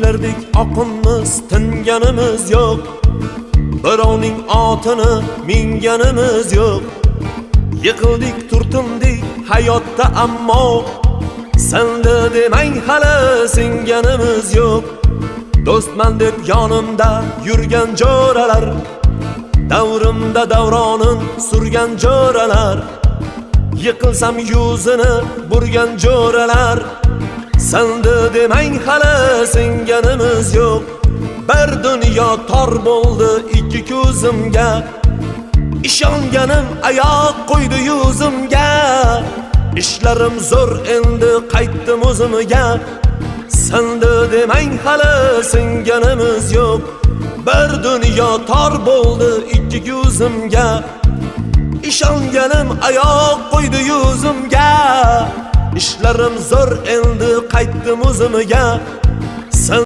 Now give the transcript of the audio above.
Suylardik oqinmiz, tinganimiz yo'q. Birovning otini minganimiz yo'q. Yiqildik, turtindik hayotda, ammo senda demang hali singanimiz yo'q. Do'stman deb yonimda yurgan jo'ralar, davrimda davronin surgan jo'ralar, yiqilsam yuzini burgan jo'ralar, senda demang hali singanimiz yo'q. Bir dunyo tor bo'ldi ikki ko'zimga, ishonganim oyoq qo'ydi yuzimga. Ishlarim zo'r endi qaytdim o'zimga, senda demang hali singanimiz yo'q. Bir dunyo tor bo'ldi ikki ko'zimga, ishonganim oyoq qo'ydi yuzimga. Ishlarim zo'r endi qaytdim o'zimga,